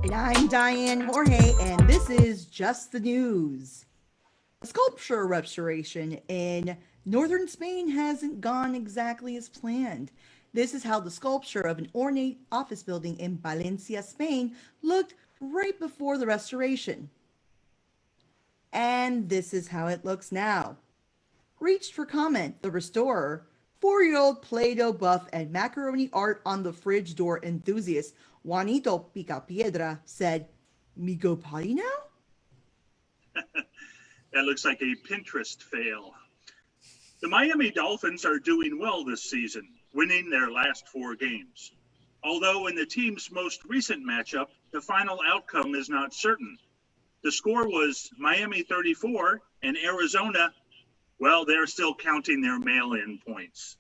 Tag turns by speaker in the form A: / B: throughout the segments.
A: And I'm Diane Jorge, and this is Just the News. A sculpture restoration in northern Spain hasn't gone exactly as planned. This is how the sculpture of an ornate office building in Valencia, Spain, looked right before the restoration. And this is how it looks now. Reached for comment, the restorer, 4-year-old Play-Doh buff and macaroni art on the fridge door enthusiast Juanito Picapiedra said, "Me go potty now?"
B: That looks like a Pinterest fail. The Miami Dolphins are doing well this season, winning their last 4 games. Although in the team's most recent matchup, the final outcome is not certain. The score was Miami 34 and Arizona, well, they're still counting their mail-in points.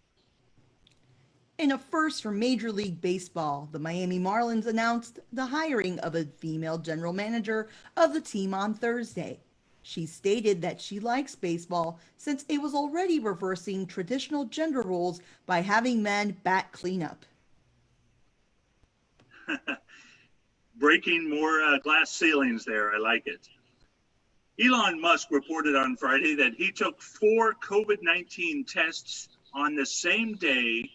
A: In a first for Major League Baseball, the Miami Marlins announced the hiring of a female general manager of the team on Thursday. She stated that she likes baseball since it was already reversing traditional gender roles by having men bat cleanup.
B: Breaking more glass ceilings there. I like it. Elon Musk reported on Friday that he took 4 COVID-19 tests on the same day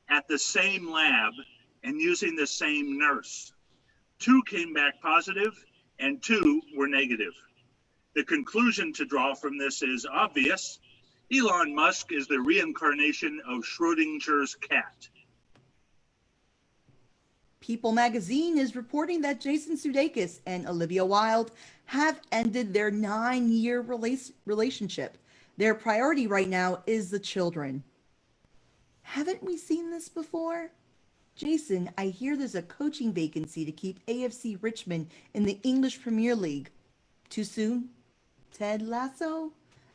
B: at the same lab and using the same nurse. 2 came back positive and 2 were negative. The conclusion to draw from this is obvious. Elon Musk is the reincarnation of Schrodinger's cat.
A: People magazine is reporting that Jason Sudeikis and Olivia Wilde have ended their 9-year relationship. Their priority right now is the children. Haven't we seen this before? Jason, I hear there's a coaching vacancy to keep AFC Richmond in the English Premier League. Too soon? Ted Lasso?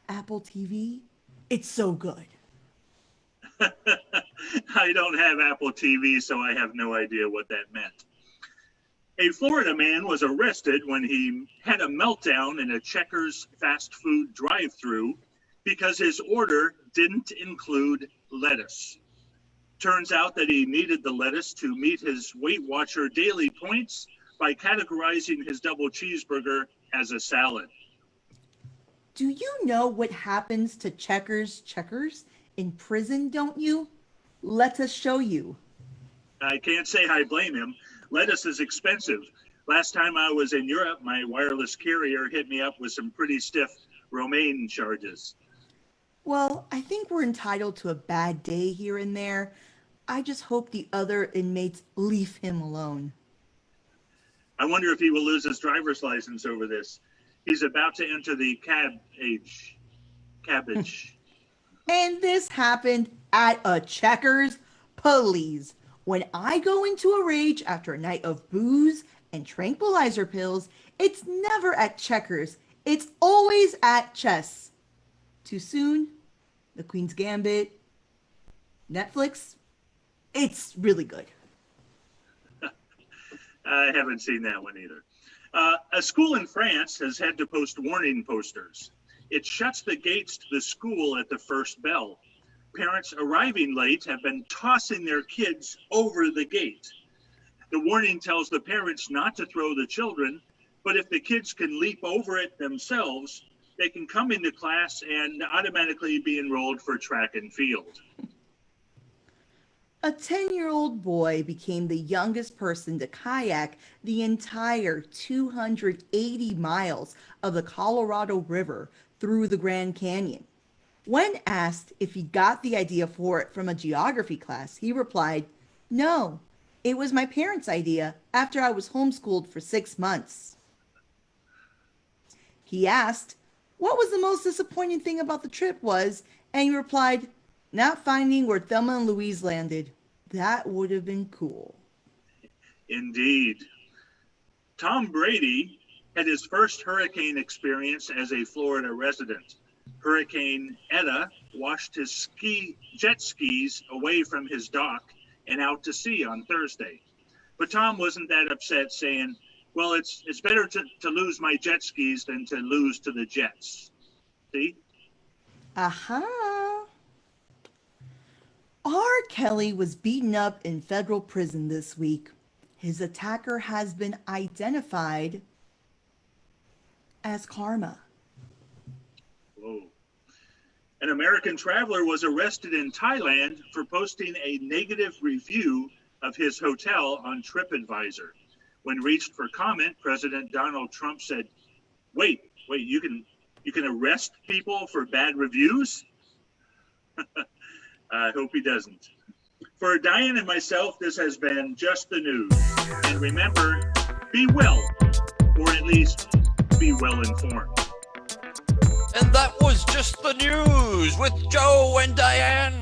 A: Apple TV? It's so good.
B: I don't have Apple TV, so I have no idea what that meant. A Florida man was arrested when he had a meltdown in a Checkers fast food drive-thru because his order didn't include lettuce. Turns out that he needed the lettuce to meet his Weight Watcher daily points by categorizing his double cheeseburger as a salad.
A: Do you know what happens to checkers in prison, don't you? Let us show you.
B: I can't say I blame him. Lettuce is expensive. Last time I was in Europe, my wireless carrier hit me up with some pretty stiff romaine charges.
A: Well, I think we're entitled to a bad day here and there. I just hope the other inmates leave him alone.
B: I wonder if he will lose his driver's license over this. He's about to enter the cabbage.
A: And this happened at a Checkers. Please. When I go into a rage after a night of booze and tranquilizer pills, it's never at Checkers. It's always at Chess. Too soon? The Queen's Gambit? Netflix? It's really good.
B: I haven't seen that one either. A school in France has had to post warning posters. It shuts the gates to the school at the first bell. Parents arriving late have been tossing their kids over the gate. The warning tells the parents not to throw the children, but if the kids can leap over it themselves, they can come into class and automatically be enrolled for track and field.
A: A 10-year-old boy became the youngest person to kayak the entire 280 miles of the Colorado River through the Grand Canyon. When asked if he got the idea for it from a geography class, he replied, "No, it was my parents' idea after I was homeschooled for 6 months." He asked what was the most disappointing thing about the trip was, and he replied, "Not finding where Thelma and Louise landed. That would have been cool."
B: Indeed. Tom Brady had his first hurricane experience as a Florida resident. Hurricane Eta washed his jet skis away from his dock and out to sea on Thursday. But Tom wasn't that upset, saying, well, it's better to lose my jet skis than to lose to the Jets. See?
A: Aha. R. Kelly was beaten up in federal prison this week. His attacker has been identified as Karma.
B: Whoa. An American traveler was arrested in Thailand for posting a negative review of his hotel on TripAdvisor. When reached for comment, President Donald Trump said, wait, you can arrest people for bad reviews? I hope he doesn't. For Diane and myself, this has been Just the News. And remember, be well, or at least be well informed.
C: And that was Just the News with Joe and Diane.